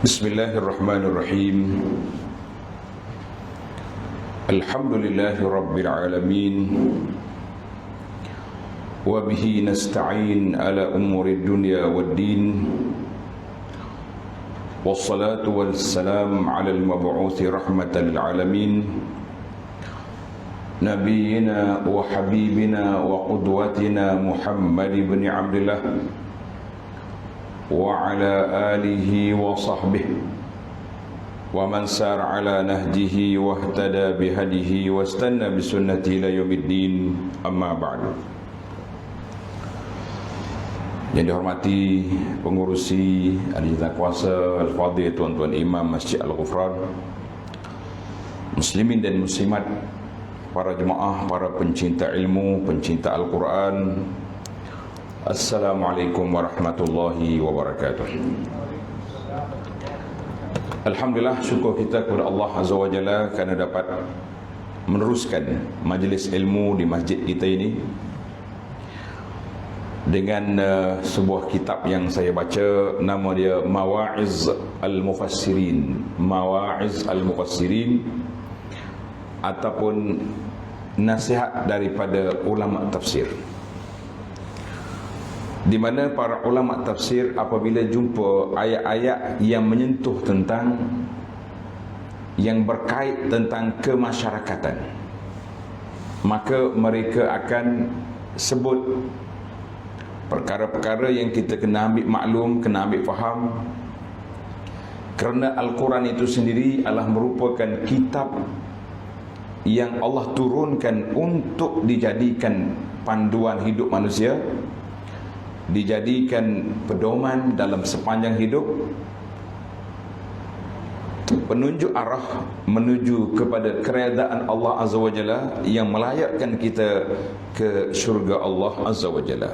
Bismillahirrahmanirrahim. Alhamdulillahi Rabbil Alamin. Wa bihi nasta'in ala umuri dunya waddin. Wassalatu wassalam ala al-mab'uthi rahmatan lil alamin, Nabiyyina wa habibina wa qudwatina Muhammad ibn Abdullah wa ala alihi wa sahbihi wa man sar ala nahjihi wa ihtada bihadihi wa istanna bisunnati ila yaumiddin, amma ba'du. Yang dihormati pengurusi ahli kuasa al-fadhil, tuan-tuan imam Masjid Al-Ghufran, muslimin dan muslimat, para jemaah, para pencinta ilmu, pencinta Al-Quran, Assalamualaikum warahmatullahi wabarakatuh. Alhamdulillah, syukur kita kepada Allah Azza wa Jalla kerana dapat meneruskan majlis ilmu di masjid kita ini dengan sebuah kitab yang saya baca, nama dia Mawa'iz Al-Mufassirin. Mawa'iz Al-Mufassirin ataupun nasihat daripada ulama tafsir, di mana para ulama tafsir apabila jumpa ayat-ayat yang menyentuh tentang, yang berkait tentang kemasyarakatan, maka mereka akan sebut perkara-perkara yang kita kena ambil maklum, kena ambil faham. Kerana Al-Quran itu sendiri adalah merupakan kitab yang Allah turunkan untuk dijadikan panduan hidup manusia, dijadikan pedoman dalam sepanjang hidup, penunjuk arah menuju kepada keredaan Allah Azza wa Jalla yang melayakkan kita ke syurga Allah Azza wa Jalla.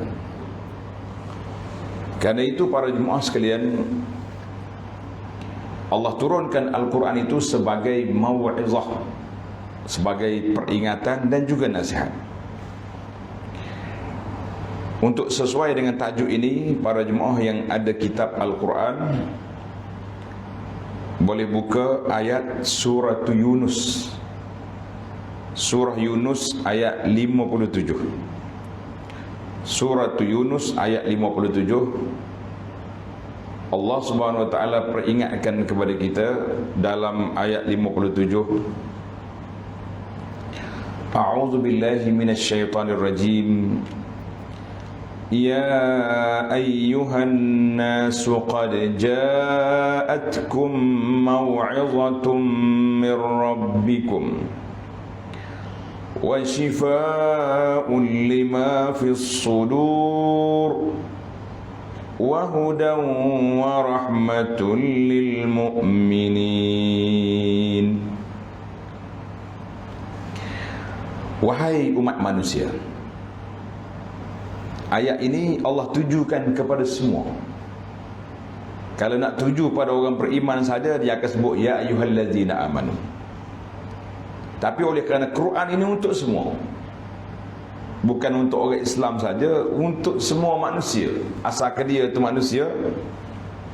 Kerana itu para jemaah sekalian, Allah turunkan Al-Quran itu sebagai mau'izah, sebagai peringatan dan juga nasihat. Untuk sesuai dengan tajuk ini, para jemaah yang ada kitab Al-Quran boleh buka ayat surah Yunus. Surah Yunus ayat 57. Surah Yunus ayat 57. Allah Subhanahu wa taala peringatkan kepada kita dalam ayat 57. A'udzu billahi minasy syaithanir rajim. Ya ayyuhan nasu qad ja'atkum maw'izatun mir rabbikum wa shifaa'un lima fis sudur wa hudan wa rahmatun lil mu'minin. Wahai umat manusia, ayat ini Allah tujukan kepada semua. Kalau nak tuju pada orang beriman saja, dia akan sebut ya ayyuhallazina amanu. Tapi oleh kerana Quran ini untuk semua, bukan untuk orang Islam saja, untuk semua manusia. Asalkan dia itu manusia,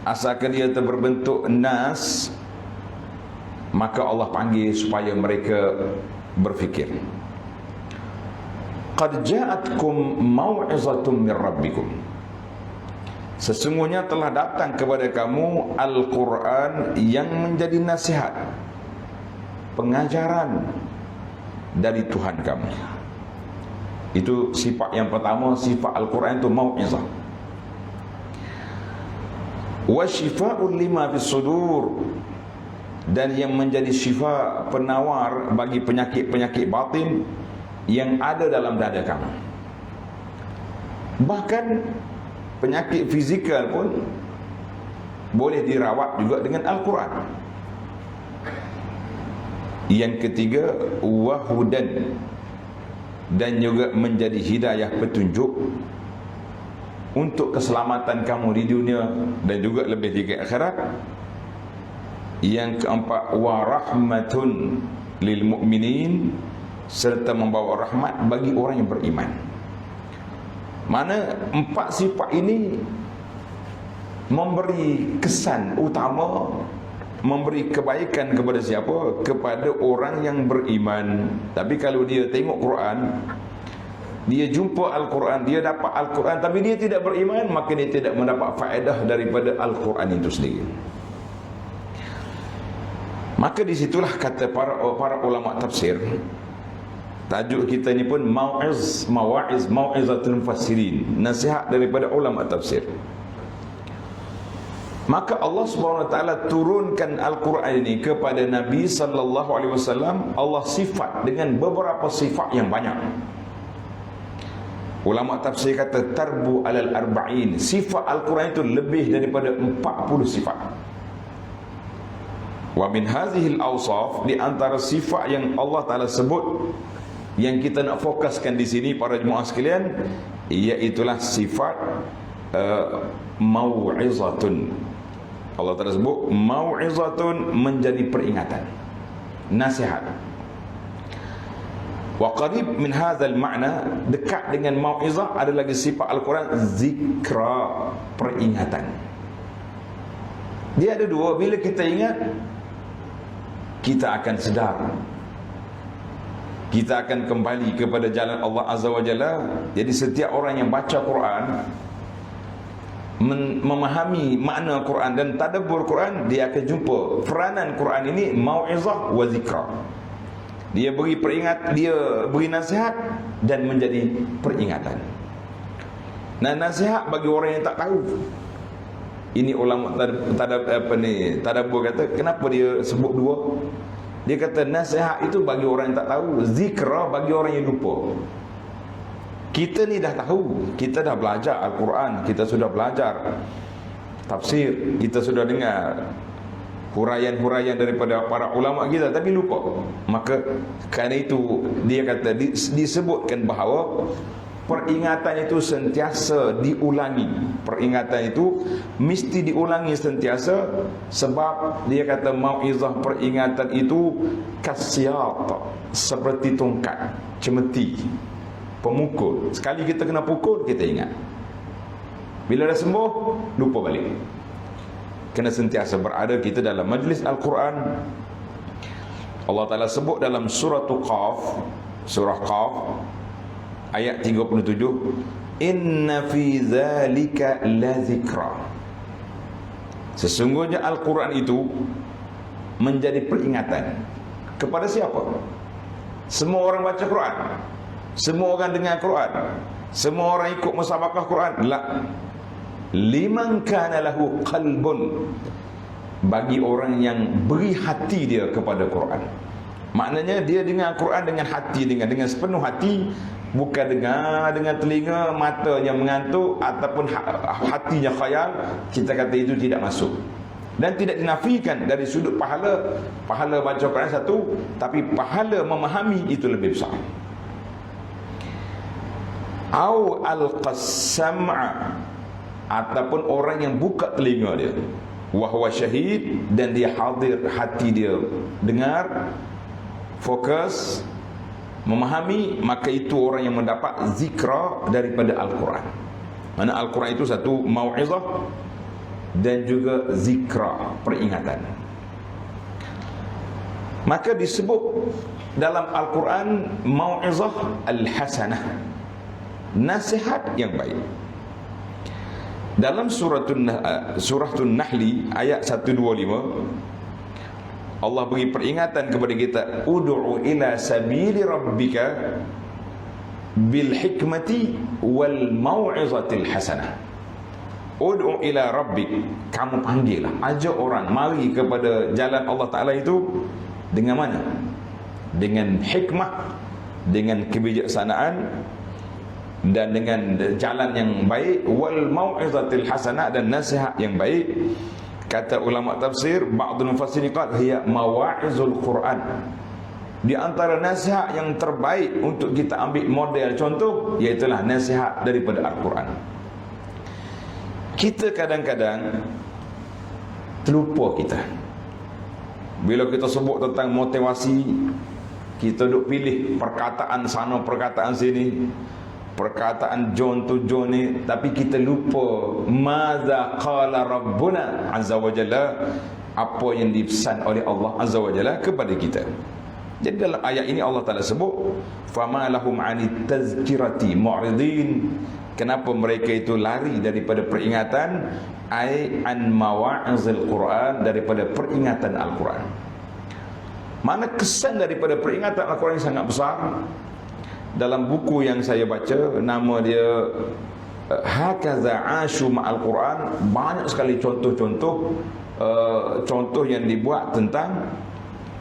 asalkan dia itu berbentuk nas, maka Allah panggil supaya mereka berfikir. Qad ja'atkum mau'izatun mir rabbikum. Sesungguhnya telah datang kepada kamu Al-Quran yang menjadi nasihat, pengajaran dari Tuhan kamu. Itu sifat yang pertama, sifat Al-Quran itu mau'izah. Wa shifaa'un lima fis sudur, dan yang menjadi syifa, penawar bagi penyakit-penyakit batin yang ada dalam dada kamu. Bahkan penyakit fizikal pun boleh dirawat juga dengan Al-Quran. Yang ketiga, wahudan, dan juga menjadi hidayah, petunjuk untuk keselamatan kamu di dunia dan juga lebih di akhirat. Yang keempat, warahmatun lil mu'minin, serta membawa rahmat bagi orang yang beriman. Mana empat sifat ini memberi kesan utama, memberi kebaikan kepada siapa? Kepada orang yang beriman. Tapi kalau dia tengok Quran, dia jumpa Al-Quran, dia dapat Al-Quran, tapi dia tidak beriman, maka dia tidak mendapat faedah daripada Al-Quran itu sendiri. Maka disitulah kata para ulama tafsir, tajuk kita ni pun mau'izatul mufassirin, nasihat daripada ulama tafsir. Maka Allah Subhanahu wa taala turunkan Al-Quran ini kepada Nabi sallallahu alaihi wasallam. Allah sifat dengan beberapa sifat yang banyak. Ulama tafsir kata tarbu alal arba'in. Sifat Al-Quran itu lebih daripada 40 sifat. Wa min hazihil awsaf, di antara sifat yang Allah Taala sebut, yang kita nak fokuskan di sini para jemaah sekalian, iaitulah sifat mau'izatun. Allah Taala sebut mau'izatun, menjadi peringatan, nasihat. Wa qarib min hadzal makna, dekat dengan mau'izah ada lagi sifat Al-Quran, zikra, peringatan. Dia ada dua. Bila kita ingat, kita akan sedar, kita akan kembali kepada jalan Allah Azza wa Jalla. Jadi setiap orang yang baca Quran, memahami makna Quran dan tadabbur Quran, dia akan jumpa peranan Quran ini mau'izah wa zikra. Dia beri peringat, dia beri nasihat dan menjadi peringatan. Nah, nasihat bagi orang yang tak tahu. Ini ulama tadabbur kata, kenapa dia sebut dua? Dia kata nasihat itu bagi orang yang tak tahu, zikra bagi orang yang lupa. Kita ni dah tahu, kita dah belajar Al-Quran, kita sudah belajar tafsir, kita sudah dengar huraian-huraian daripada para ulama kita, tapi lupa. Maka kerana itu dia kata disebutkan bahawa peringatan itu sentiasa diulangi. Peringatan itu mesti diulangi sentiasa, sebab dia kata mau'izah, peringatan itu kasyat, seperti tongkat, cemeti, pemukul. Sekali kita kena pukul, kita ingat. Bila dah sembuh, lupa balik. Kena sentiasa berada kita dalam majlis Al-Quran. Allah Ta'ala sebut dalam surah Qaf ayat 37, inna fi zalika la zikra. Sesungguhnya Al-Quran itu menjadi peringatan. Kepada siapa? Semua orang baca Quran, semua orang dengar Quran, semua orang ikut musabaqah Quran? La. Liman kana lahu qalbun, bagi orang yang beri hati dia kepada Quran. Maknanya dia dengar Quran dengan hati, dengan sepenuh hati, bukan dengar dengan telinga, matanya mengantuk ataupun hatinya khayal. Kita kata itu tidak masuk. Dan tidak dinafikan dari sudut pahala. Pahala baca Quran satu, tapi pahala memahami itu lebih besar. Au al-qassam'a, ataupun orang yang buka telinga dia, wa huwa syahid, dan dia hadir, hati dia dengar, fokus, memahami, maka itu orang yang mendapat zikra daripada Al-Quran. Mana Al-Quran itu satu mau'izah dan juga zikra, peringatan. Maka disebut dalam Al-Quran mau'izah al-hasanah, nasihat yang baik. Dalam suratul Nahli ayat 125, Allah beri peringatan kepada kita, ud'u ila sabili rabbika bil hikmati wal mau'izatil hasanah. Ud'u ila rabbik, kamu panggillah, ajak orang mari kepada jalan Allah Ta'ala itu dengan mana? Dengan hikmah, dengan kebijaksanaan, dan dengan jalan yang baik, wal mau'izatil hasanah, dan nasihat yang baik. Kata ulama tafsir, ba'dul mufassirin qala hiya mawa'izul Quran. Di antara nasihat yang terbaik untuk kita ambil model contoh, iaitulah nasihat daripada Al-Quran. Kita kadang-kadang terlupa kita. Bila kita sebut tentang motivasi, kita duk pilih perkataan sana, perkataan sini. perkataan John tu John ni, tapi kita lupa maza qala rabbuna azza wa jalla, apa yang dipesan oleh Allah azza wa jalla kepada kita. Jadi dalam ayat ini Allah Ta'ala sebut fama lahum anit tazkirati mu'ridin, kenapa mereka itu lari daripada peringatan, ai an mawa'izil Quran, daripada peringatan Al-Quran. Mana kesan daripada peringatan Al-Quran yang sangat besar. Dalam buku yang saya baca, nama dia Hakaza Ashu Ma'al Quran, banyak sekali contoh-contoh contoh yang dibuat tentang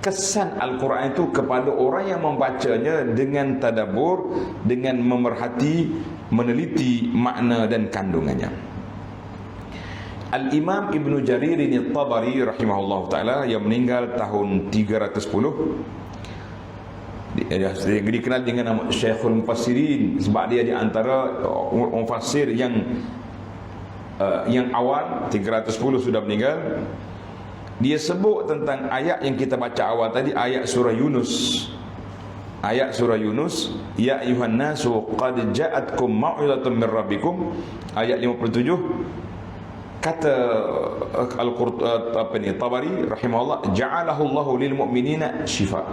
kesan Al-Quran itu kepada orang yang membacanya dengan tadabbur, dengan memerhati, meneliti makna dan kandungannya. Al-Imam Ibn Jarir At-Tabari rahimahullah ta'ala, yang meninggal tahun 310, dia dikenal dengan nama Syekhul Mufassirin, sebab dia di antara mufassir yang awal, 310 sudah meninggal. Dia sebut tentang ayat yang kita baca awal tadi, ayat surah Yunus. Ayat surah Yunus, ya ayuhan nasu qad ja'atkum mau'izatun min rabbikum, ayat 57. Kata Tabari rahimahullah, ja'alahu Allahu lil mu'minina syifa.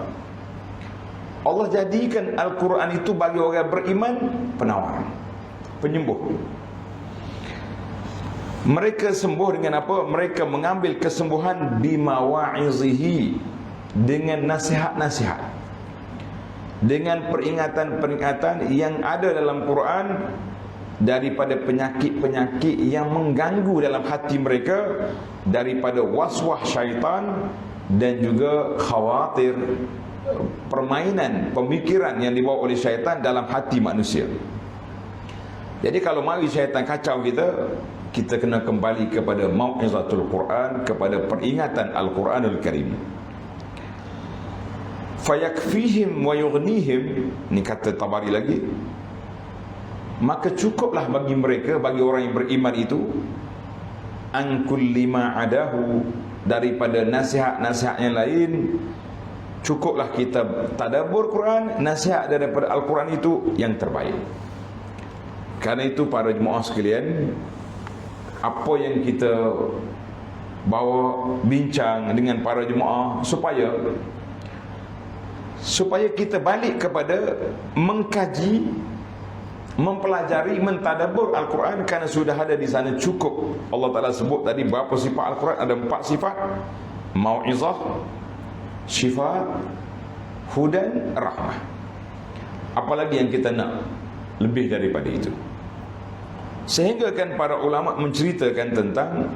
Allah jadikan Al-Quran itu bagi orang beriman penawar, penyembuh. Mereka sembuh dengan apa? Mereka mengambil kesembuhan bimawa'izihi, dengan nasihat-nasihat, dengan peringatan-peringatan yang ada dalam Quran, daripada penyakit-penyakit yang mengganggu dalam hati mereka, daripada waswas syaitan dan juga khawatir, permainan, pemikiran yang dibawa oleh syaitan dalam hati manusia. Jadi kalau mari syaitan kacau kita kena kembali kepada mau'izatul Quran, kepada peringatan Al-Quranul Karim. Fayakfihim wa yughnihim, ni kata Tabari lagi, maka cukuplah bagi mereka, bagi orang yang beriman itu, an kulli ma adahu, daripada nasihat-nasihat yang lain. Cukuplah kita tadabbur Quran, nasihat daripada Al-Quran itu yang terbaik. Karena itu para jemaah sekalian, apa yang kita bawa bincang dengan para jemaah, supaya kita balik kepada mengkaji, mempelajari, mentadabbur Al-Quran, kerana sudah ada di sana cukup. Allah Ta'ala sebut tadi berapa sifat Al-Quran, ada 4 sifat: mau'izah, syifa, hudan, rahmah. Apalagi yang kita nak lebih daripada itu? Sehingga kan para ulama menceritakan tentang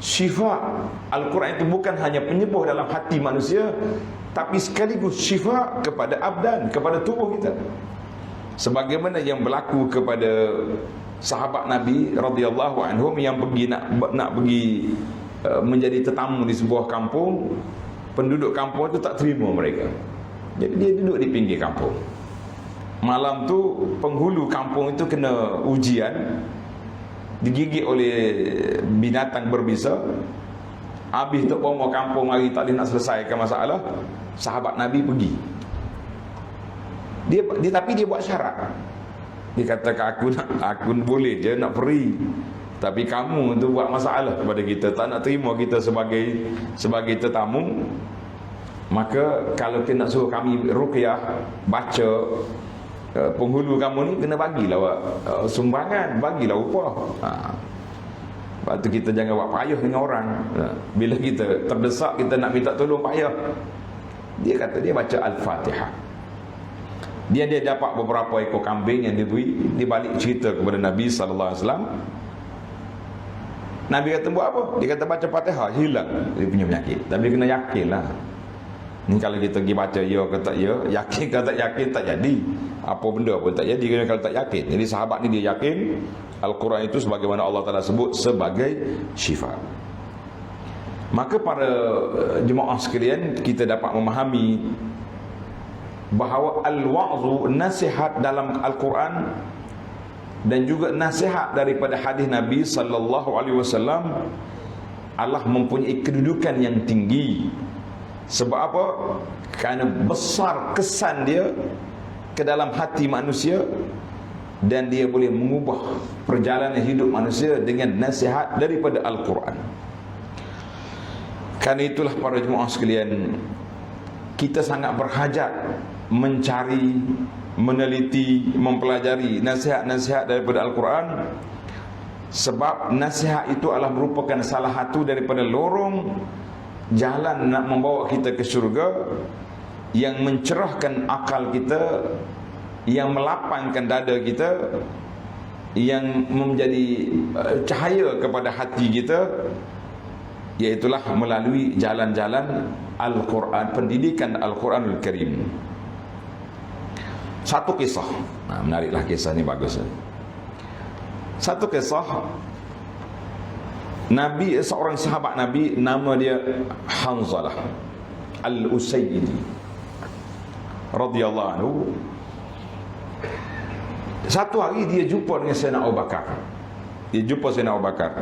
syifa. Al-Quran itu bukan hanya penyembuh dalam hati manusia, tapi sekaligus syifa kepada abdan, kepada tubuh kita. Sebagaimana yang berlaku kepada sahabat Nabi radhiyallahu anhum yang pergi nak pergi menjadi tetamu di sebuah kampung. Penduduk kampung itu tak terima mereka, jadi dia duduk di pinggir kampung. Malam tu penghulu kampung itu kena ujian, digigit oleh binatang berbisa. Habis tu orang kampung hari tak boleh nak selesaikan masalah, sahabat Nabi pergi. Tapi dia buat syarat. Dia kata, aku boleh je nak pergi, tapi kamu tu buat masalah kepada kita, tak nak terima kita sebagai tetamu. Maka kalau kita nak suruh kami ruqyah, baca, penghulu kamu ni kena bagilah sumbangan, bagilah upah. Lepas tu kita jangan buat payah dengan orang. Bila kita terdesak, kita nak minta tolong, payah. Dia kata dia baca Al-Fatihah. Dia dapat beberapa ekor kambing yang diberi. Dia balik cerita kepada Nabi SAW. Nabi kata buat apa? Dia kata baca Fatihah, hilang dia punya penyakit. Tapi kena yakin lah. Ni kalau kita pergi baca ya ke tak ya, yakin ke tak yakin, tak jadi. Apa benda pun tak jadi kalau tak yakin. Jadi sahabat ni dia yakin Al-Quran itu sebagaimana Allah Ta'ala sebut sebagai syifa. Maka para jemaah sekalian, kita dapat memahami bahawa al-wa'zu, nasihat dalam Al-Quran, dan juga nasihat daripada hadis Nabi sallallahu alaihi wasallam Allah mempunyai kedudukan yang tinggi. Sebab apa? Kerana besar kesan dia ke dalam hati manusia, dan dia boleh mengubah perjalanan hidup manusia dengan nasihat daripada Al-Quran. Karena itulah para jemaah sekalian, kita sangat berhajat mencari, meneliti, mempelajari nasihat-nasihat daripada Al-Quran, sebab nasihat itu adalah merupakan salah satu daripada lorong jalan nak membawa kita ke syurga, yang mencerahkan akal kita, yang melapangkan dada kita, yang menjadi cahaya kepada hati kita, iaitulah melalui jalan-jalan Al-Quran, pendidikan Al-Quranul Karim. Satu kisah, menariklah kisah ni, bagus. Satu kisah, Nabi, seorang sahabat Nabi, nama dia Hanzalah Al-Usaidi radhiyallahu anhu. Satu hari dia jumpa dengan Sayyidina Abu Bakar. Dia jumpa Sayyidina Abu Bakar.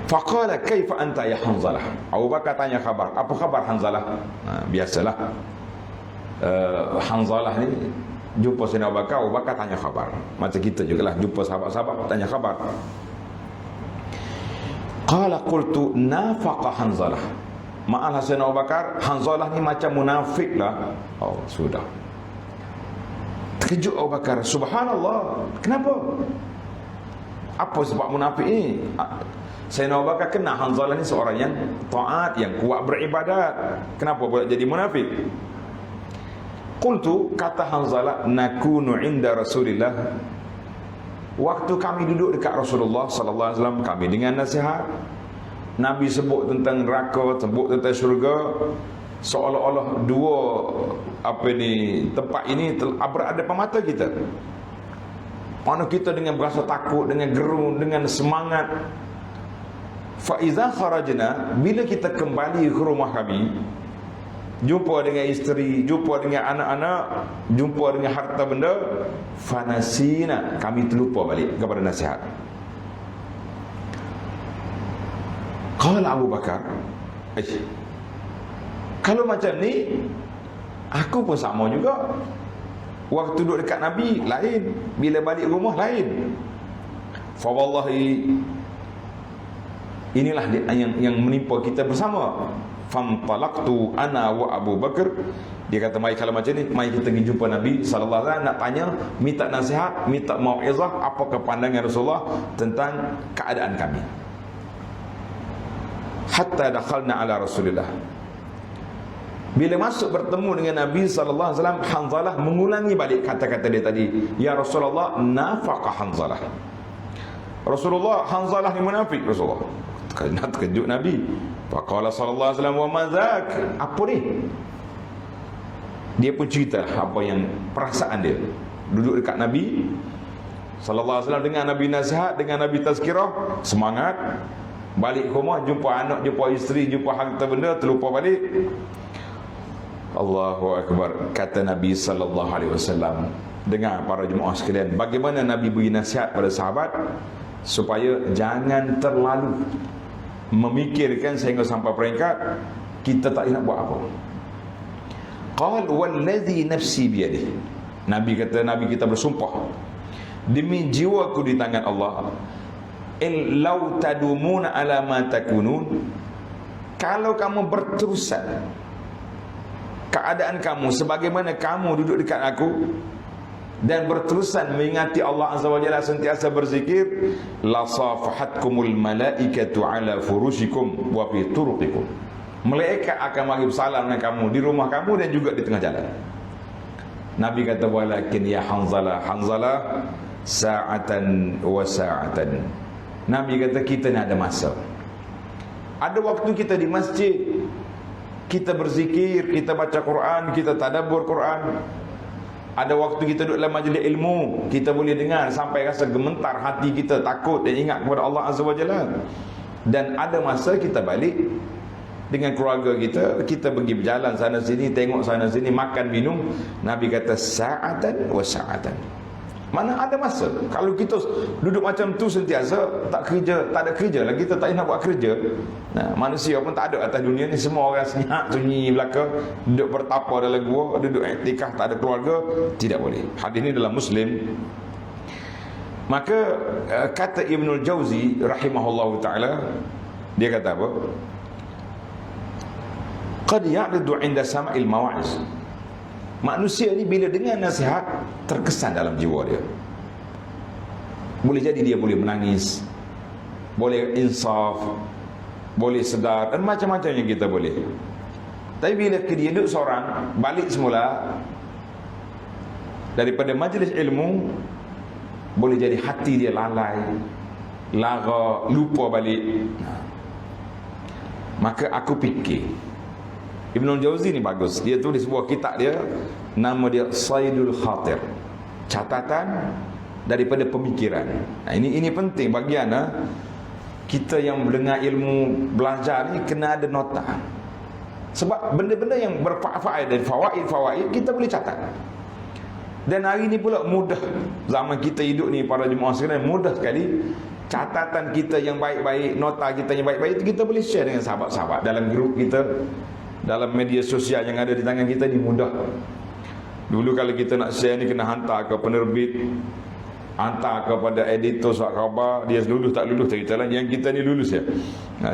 Faqala kaifa anta ya Hanzalah. Abu Bakar tanya khabar. Apa khabar Hanzalah? Biasalah, Hanzalah ni jumpa Sayyidina Abu Bakar, Abu Bakar tanya khabar. Macam kita jugalah, jumpa sahabat-sahabat tanya khabar. Qala qultu nafaqa Hanzalah. Maaflah Sayyidina Abu Bakar, Hanzalah ni macam munafik lah. Oh, sudah. Terkejut Abu Bakar, subhanallah, kenapa? Apa sebab munafik ni? Sayyidina Abu Bakar kenal Hanzalah ni seorang yang taat, yang kuat beribadat. Kenapa boleh jadi munafik? Qultu, kata Hanzalah, nakunu inda Rasulillah. Waktu kami duduk dekat Rasulullah sallallahu alaihi wasallam, kami dengan nasihat. Nabi sebut tentang neraka, sebut tentang syurga, seolah-olah dua tempat ini berada depan mata kita. Mana kita dengan berasa takut, dengan gerun, dengan semangat. Fa iza kharajna, bila kita kembali ke rumah kami, jumpa dengan isteri, jumpa dengan anak-anak, jumpa dengan harta benda, fanasina, kami terlupa balik kepada nasihat. Qala Abu Bakar, kalau macam ni, aku pun sama juga. Waktu duduk dekat Nabi lain, bila balik rumah lain. Fa wallahi, inilah yang menimpa kita bersama. Fantalaqtu ana wa Abu Bakar. Dia kata, mari kalau macam ni, mari kita pergi jumpa Nabi sallallahu alaihi wasallam, nak tanya, minta nasihat, minta mau'izah, apa kepandangan Rasulullah tentang keadaan kami. Hatta dakhalna ala Rasulillah. Bila masuk bertemu dengan Nabi sallallahu alaihi wasallam, Hanzalah mengulangi balik kata-kata dia tadi. Ya Rasulullah, nafaqa Hanzalah. Rasulullah, Hanzalah ni munafik. Rasulullah terkejut Nabi. Faqala sallallahu alaihi wasallam, wa mazak, apa ni? Dia pun cerita apa yang perasaan dia. Duduk dekat Nabi sallallahu alaihi wasallam, dengan Nabi nasihat, dengan Nabi tazkirah, semangat. Balik ke rumah, jumpa anak, jumpa isteri, jumpa harta benda, terlupa balik. Allahu Akbar. Kata Nabi sallallahu alaihi wasallam, dengar para jemaah sekalian, bagaimana Nabi beri nasihat pada sahabat supaya jangan terlalu memikirkan sehingga sampai peringkat kita tak nak buat apa. Qal wallazi nafsi biyadihi. Nabi kata, Nabi kita bersumpah, demi jiwaku di tangan Allah, in law tadumuna ala ma takunun, kalau kamu berterusan keadaan kamu sebagaimana kamu duduk dekat aku dan berterusan mengingati Allah Azza wa Jalla, sentiasa berzikir, la safahatkumul malaikatu ala furushikum wa fi turuqikum. Malaikat akan bagi salam dengan kamu di rumah kamu dan juga di tengah jalan. Nabi kata, walakin ya Hanzalah, Hanzalah, sa'atan wa sa'atan. Nabi kata, kita ni ada masa. Ada waktu kita di masjid, kita berzikir, kita baca Quran, kita tadabbur Quran. Ada waktu kita duduk dalam majlis ilmu, kita boleh dengar sampai rasa gemetar hati kita, takut dan ingat kepada Allah Azza wa Jalla. Dan ada masa kita balik dengan keluarga kita, kita pergi berjalan sana sini, tengok sana sini, makan minum. Nabi kata, sa'atan wa sa'atan. Mana ada masa. Kalau kita duduk macam tu sentiasa, tak kerja, tak ada kerja lah, kita tak nak buat kerja. Nah, manusia pun tak ada atas dunia ni. Semua orang senyap sunyi belaka, duduk bertapa dalam gua, duduk iktikaf, tak ada keluarga. Tidak boleh. Hadis ni dalam Muslim. Maka kata Ibnul Jauzi rahimahullahu ta'ala, dia kata apa? Qad ya'ridu 'inda sama'il mawa'iz. Manusia ni bila dengar nasihat, terkesan dalam jiwa dia. Boleh jadi dia boleh menangis, boleh insaf, boleh sedar, dan macam-macam yang kita boleh. Tapi bila dia duduk seorang, balik semula daripada majlis ilmu, boleh jadi hati dia lalai, lara, lupa balik. Maka aku fikir, Ibnul Jauzi ni bagus. Dia tulis sebuah kitab dia, nama dia Saidul Khatir, catatan daripada pemikiran. Nah, ini penting bagian kita yang mendengar ilmu, belajar ni kena ada nota. Sebab benda-benda yang berfaedah dan fawaid kita boleh catat. Dan hari ni pula mudah, zaman kita hidup ni para jemaah sekalian, mudah sekali catatan kita yang baik-baik, nota kita yang baik-baik itu kita boleh share dengan sahabat-sahabat dalam grup kita, dalam media sosial yang ada di tangan kita ni mudah. Dulu kalau kita nak share ni kena hantar ke penerbit, hantar kepada editor surat khabar, dia lulus tak lulus cerita lah. Yang kita ni lulus ya.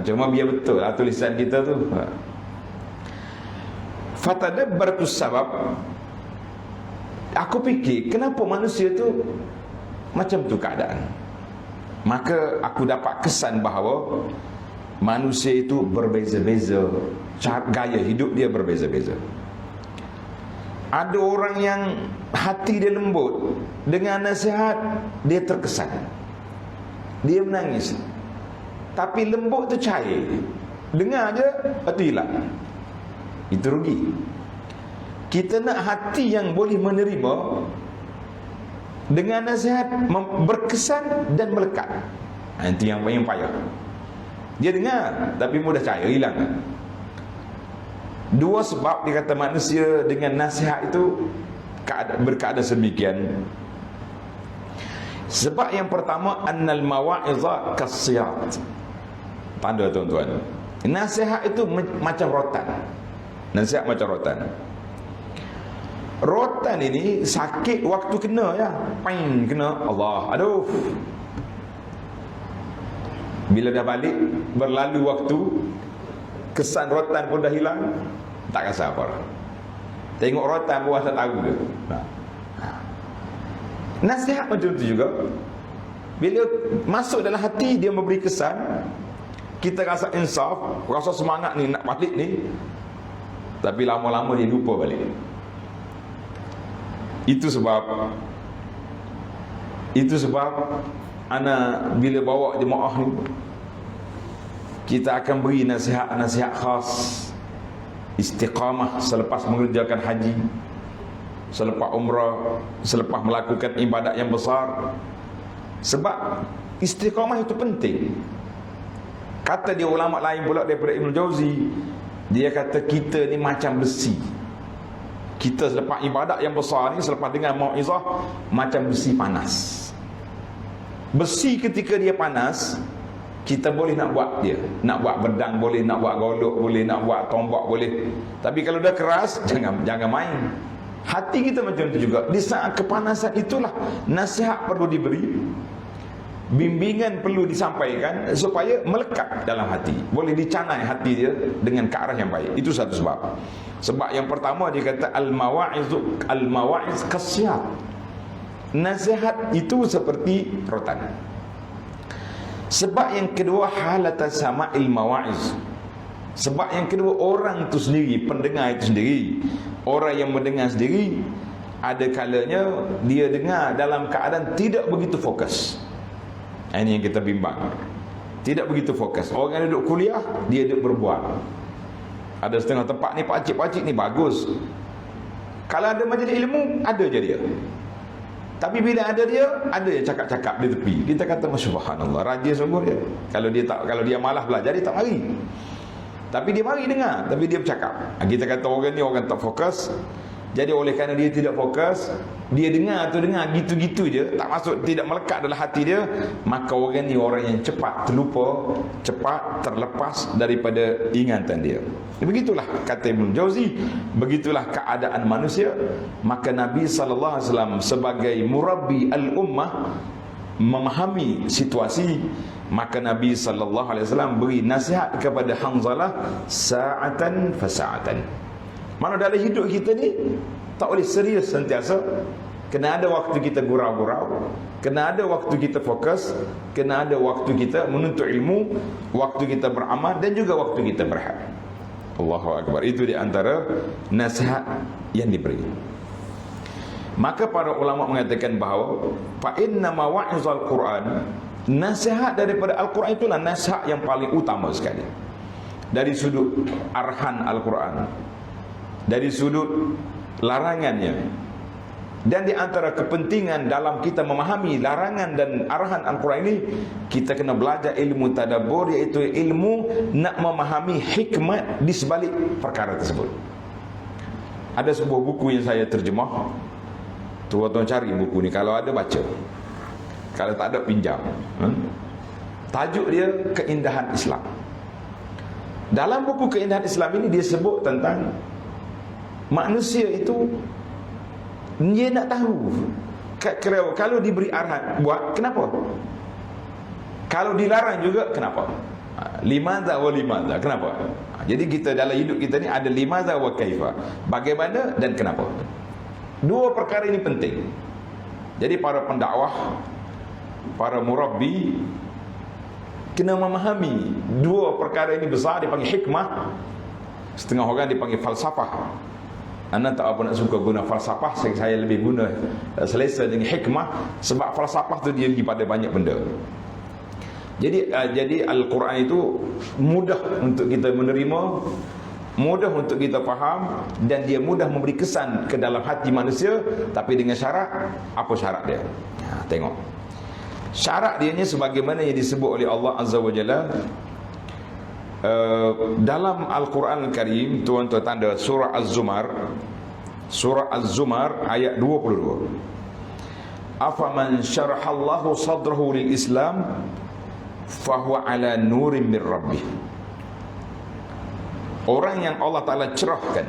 Cuma biar betul lah tulisan kita tu. Fatadabbartu sabab. Aku fikir kenapa manusia tu macam tu keadaan. Maka aku dapat kesan bahawa manusia itu berbeza-beza, gaya hidup dia berbeza-beza. Ada orang yang hati dia lembut, dengan nasihat dia terkesan, dia menangis. Tapi lembut tu cair, dengar je itu hilang. Itu rugi. Kita nak hati yang boleh menerima, dengan nasihat berkesan dan melekat. Itu yang paling payah. Dia dengar tapi mudah cair, hilang. Dua sebab dia kata manusia dengan nasihat itu berkeadaan sedemikian. Sebab yang pertama, annal mawa'iza kasiyat. Tanda tuan-tuan, nasihat itu macam rotan. Nasihat macam rotan. Rotan ini sakit waktu kena ya. Pain kena, Allah, aduh. Bila dah balik, berlalu waktu, kesan rotan pun dah hilang, tak rasa apa. Tengok rotan pun rasa tahu dia. Nasihat macam tu juga. Bila masuk dalam hati, dia memberi kesan, kita rasa insaf, rasa semangat ni nak balik ni. Tapi lama-lama dia lupa balik. Itu sebab ana bila bawa jemaah ni, kita akan beri nasihat-nasihat khas istiqamah selepas mengerjakan haji, selepas umrah, selepas melakukan ibadat yang besar. Sebab istiqamah itu penting. Kata dia ulama lain pula daripada Ibn Jauzi, dia kata kita ni macam besi. Kita selepas ibadat yang besar ni, selepas dengar mau'izah, macam besi panas. Besi ketika dia panas, kita boleh nak buat dia, nak buat pedang boleh, nak buat golok boleh, nak buat tombak boleh. Tapi kalau dah keras, jangan main. Hati kita macam tu juga. Di saat kepanasan itulah nasihat perlu diberi, bimbingan perlu disampaikan supaya melekat dalam hati, boleh dicanai hati dia dengan ke arah yang baik. Itu satu sebab. Sebab yang pertama dia kata al-mawa'iz kasiyat. Nasihat itu seperti rotan. Sebab yang kedua, halata sama'il mawa'iz. Sebab yang kedua, orang itu sendiri, pendengar itu sendiri, orang yang mendengar sendiri, ada kalanya dia dengar dalam keadaan tidak begitu fokus. Ini yang kita bimbang. Tidak begitu fokus. Orang yang duduk kuliah, dia duduk berbual. Ada setengah tempat ni pakcik-pakcik ni bagus. Kalau ada majlis ilmu, ada je dia. Tapi bila ada dia, ada yang cakap-cakap di tepi. Kita kata, subhanallah, rajin sungguh dia. Kalau dia malas belajar, dia tak mari. Tapi dia mari dengar, tapi dia bercakap. Kita kata orang ni orang tak fokus. Jadi oleh kerana dia tidak fokus, dia dengar tu dengar gitu-gitu je, tak masuk, tidak melekat dalam hati dia, maka orang ni orang yang cepat terlupa, cepat terlepas daripada ingatan dia. Begitulah kata Ibn Jauzi, begitulah keadaan manusia. Maka Nabi SAW sebagai murabbi al-ummah, memahami situasi, maka Nabi SAW beri nasihat kepada Hanzalah sa'atan fasa'atan. Mana dalam hidup kita ni tak boleh serius sentiasa. Kena ada waktu kita gurau-gurau, kena ada waktu kita fokus, kena ada waktu kita menuntut ilmu, waktu kita beramal, dan juga waktu kita berehat. Allahu Akbar. Itu di antara nasihat yang diberi. Maka para ulama mengatakan bahawa fa inna ma wa'izal Quran, nasihat daripada Al-Quran itulah nasihat yang paling utama sekali. Dari sudut arahan Al-Quran, dari sudut larangannya, dan di antara kepentingan dalam kita memahami larangan dan arahan Al-Quran ini, kita kena belajar ilmu tadabbur, iaitu ilmu nak memahami hikmat di sebalik perkara tersebut. Ada sebuah buku yang saya terjemah. Tuan-tuan cari buku ni, kalau ada baca, kalau tak ada pinjam. Tajuk dia Keindahan Islam. Dalam buku Keindahan Islam ini dia sebut tentang manusia itu, dia nak tahu kalau diberi arahan buat, kenapa? Kalau dilarang juga, kenapa? Limadha wa limadha, kenapa? Jadi kita dalam hidup kita ni ada limadha wa kaifa, bagaimana dan kenapa. Dua perkara ini penting. Jadi para pendakwah, para murabbi kena memahami dua perkara ini besar, dipanggil hikmah. Setengah orang dipanggil falsafah. Anda tak apa nak suka guna falsafah, saya lebih guna selesa dengan hikmah, sebab falsafah tu dia pergi pada banyak benda. Jadi Al-Quran itu mudah untuk kita menerima, mudah untuk kita faham, dan dia mudah memberi kesan ke dalam hati manusia. Tapi dengan syarat. Apa syarat dia? Tengok syarat dia ni sebagaimana yang disebut oleh Allah Azza wa Jalla dalam Al-Quran Al-Karim. Tuan-tuan tanda surah Az-Zumar, surah Az-Zumar ayat 22. Afaman syarahallahu sadrahu lil Islam fahuwa ala nurim min rabbih. Orang yang Allah Ta'ala cerahkan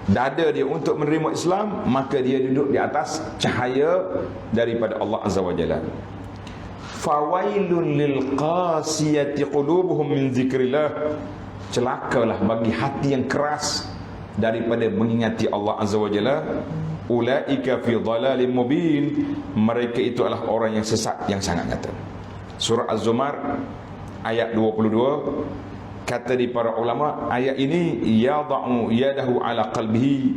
dada dia untuk menerima Islam, maka dia duduk di atas cahaya daripada Allah Azza wa Jalla. Fawailun lil qasiyati qulubuhum min zikrillah. Celakalah bagi hati yang keras daripada mengingati Allah Azza wa Jalla. Ulaika fi dhalalim mubin. Mereka itu adalah orang yang sesat yang sangat nyata. Surah Az-Zumar ayat 22. Kata di para ulama, ayat ini yada'u yadahu ala qalbihi,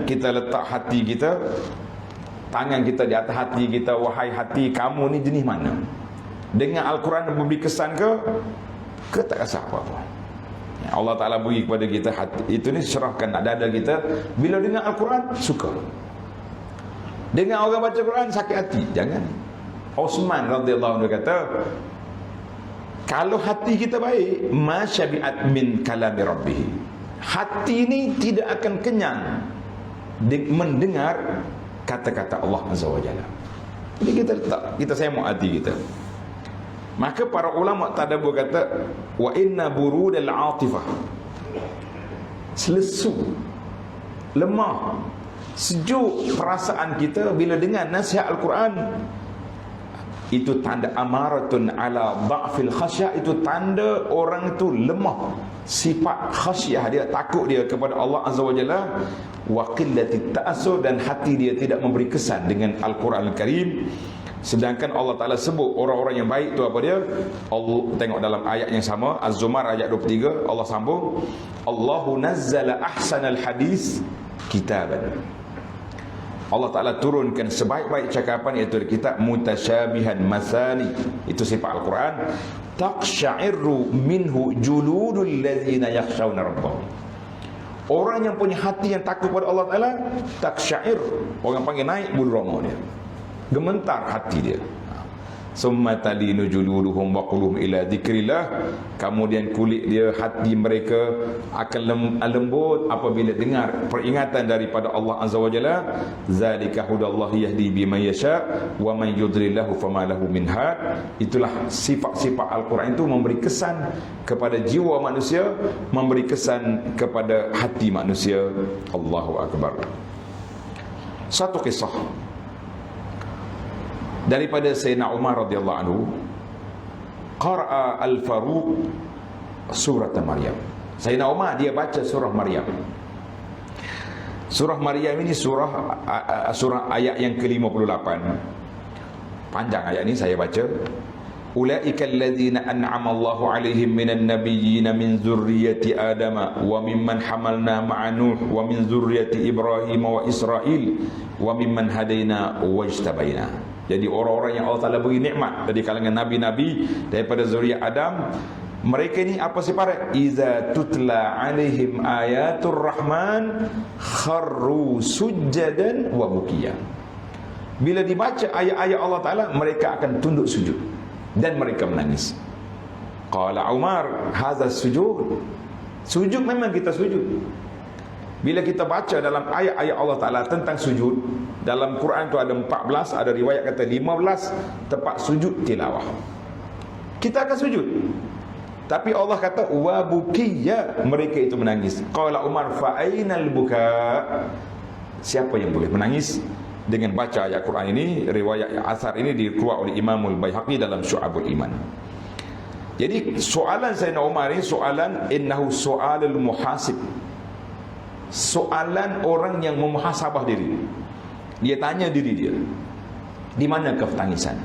kita letak hati kita, tangan kita di atas hati kita. Wahai hati, kamu ni jenis mana? Dengan Al-Quran memberi kesan ke tak rasa apa-apa? Allah Ta'ala beri kepada kita hati itu ni, serahkan dada kita. Bila dengar Al-Quran, suka. Dengar orang baca Quran, sakit hati, jangan. Osman radhiyallahu anhu kata, kalau hati kita baik, masyabi'at min kalami rabbih, hati ini tidak akan kenyang mendengar kata-kata Allah Azza wa Jalla. Jadi kita semak hati kita. Maka para ulama tadabbur kata, wa inna burudal atifah, selesu, lemah, sejuk perasaan kita bila dengar nasihat Al-Quran, itu tanda amaratun ala dha'fil khasyah, itu tanda orang itu lemah sifat khasyah dia, takut dia kepada Allah Azza wa Jalla, wa qillati ta'assur, dan hati dia tidak memberi kesan dengan Al-Quran Al-Karim. Sedangkan Allah Ta'ala sebut orang-orang yang baik itu apa dia? Allah, tengok dalam ayat yang sama, Az-Zumar ayat 23, Allah sambung, Allahu nazzala ahsanal hadis kitaban. Allah Ta'ala turunkan sebaik-baik cakapan, iaitu kitab mutasyabihan masani. Itu sifat Al-Quran. Taqsya'irru minhu juludul ladzina yakhshawna rabbahum. Orang yang punya hati yang takut pada Allah Ta'ala, taqsya'ir, orang panggil naik bulu roma dia, gementar hati dia. summa talinu juluduhum wa quluhum ila dzikrillah, kemudian kulit dia, hati mereka akan lembut apabila dengar peringatan daripada Allah Azza wa Jalla. Zalika hudallahi yahdi biman yasha wa man yudlillahu fama lahu min had. Itulah sifat-sifat Al-Quran itu memberi kesan kepada jiwa manusia, memberi kesan kepada hati manusia. Allahu akbar. Satu kisah daripada Sayyidina Umar radhiyallahu anhu, qara'a al-Faruq surah Maryam. Sayyidina Umar dia baca surah Maryam. Surah Maryam ini surah ayat yang ke-58. Panjang ayat ini, saya baca. Ulaika alladzina an'ama Allahu 'alaihim minan nabiyyin min dzurriyyati Adam wa mimman hamalna ma'a Nuh wa min dzurriyyati Ibrahim wa Israil wa mimman hadaina wajtabaina. Jadi orang-orang yang Allah Ta'ala beri nikmat dari kalangan nabi-nabi daripada zuriat Adam, mereka ini apa sifat? Iza tutla alaihim ayatul rahman kharru sujjadan wa bukiya. Bila dibaca ayat-ayat Allah Ta'ala, mereka akan tunduk sujud dan mereka menangis. Qala Umar, hadha sujud. Sujud memang kita sujud. Bila kita baca dalam ayat-ayat Allah Ta'ala tentang sujud, dalam Quran tu ada 14, ada riwayat kata 15 tempat sujud tilawah. Kita akan sujud. Tapi Allah kata wa bukiya, mereka itu menangis. Qala Umar fa ainal buka? Siapa yang boleh menangis dengan baca ayat Quran ini? Riwayat asar ini dikeluarkan oleh Imamul Baihaqi dalam Syu'abul Iman. Jadi soalan Sayyidina Umar ini soalan innahu soalul muhasib. Soalan orang yang memuhasabah diri. Dia tanya diri dia, di mana ketangisan?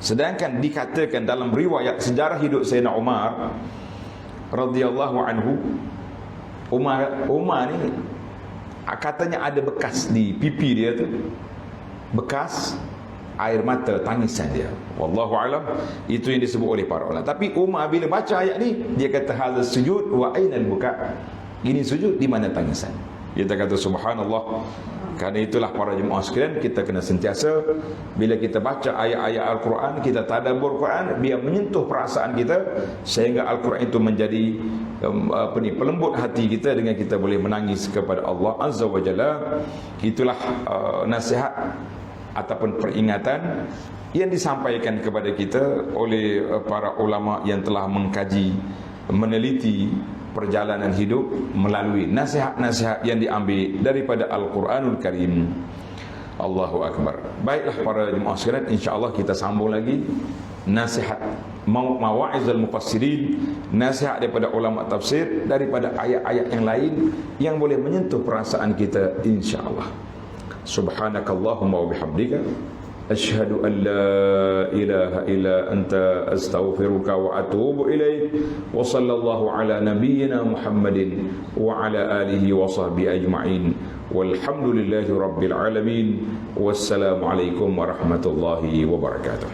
Sedangkan dikatakan dalam riwayat sejarah hidup Sayyidina Umar radhiyallahu anhu, Umar ni katanya ada bekas di pipi dia tu, bekas air mata tangisan dia. Wallahu alam, itu yang disebut oleh para ulama. Tapi Umar bila baca ayat ni, dia kata hadzal sujud wa ainal buka. Ini sujud, di mana tangisan? Kita kata subhanallah. Karena itulah para jemaah sekalian, kita kena sentiasa bila kita baca ayat-ayat Al-Quran, kita tadabbur Quran, biar menyentuh perasaan kita sehingga Al-Quran itu menjadi pelembut hati kita dengan kita boleh menangis kepada Allah Azza wa Jalla. Itulah nasihat ataupun peringatan yang disampaikan kepada kita oleh para ulama yang telah mengkaji, meneliti perjalanan hidup melalui nasihat-nasihat yang diambil daripada Al-Quranul Karim. Allahu Akbar. Baiklah para jemaah sekalian, insya-Allah kita sambung lagi nasihat mawa'izul mufassirin, nasihat daripada ulama tafsir, daripada ayat-ayat yang lain yang boleh menyentuh perasaan kita insya-Allah. Subhanakallahumma wa bihamdika asyhadu an la ilaha illa anta astaghfiruka wa atubu ilaik. Wa sallallahu ala nabiyyina Muhammadin wa ala alihi wa sahbihi ajma'in. Walhamdulillahi rabbil alamin. Wassalamu alaikum warahmatullahi wabarakatuh.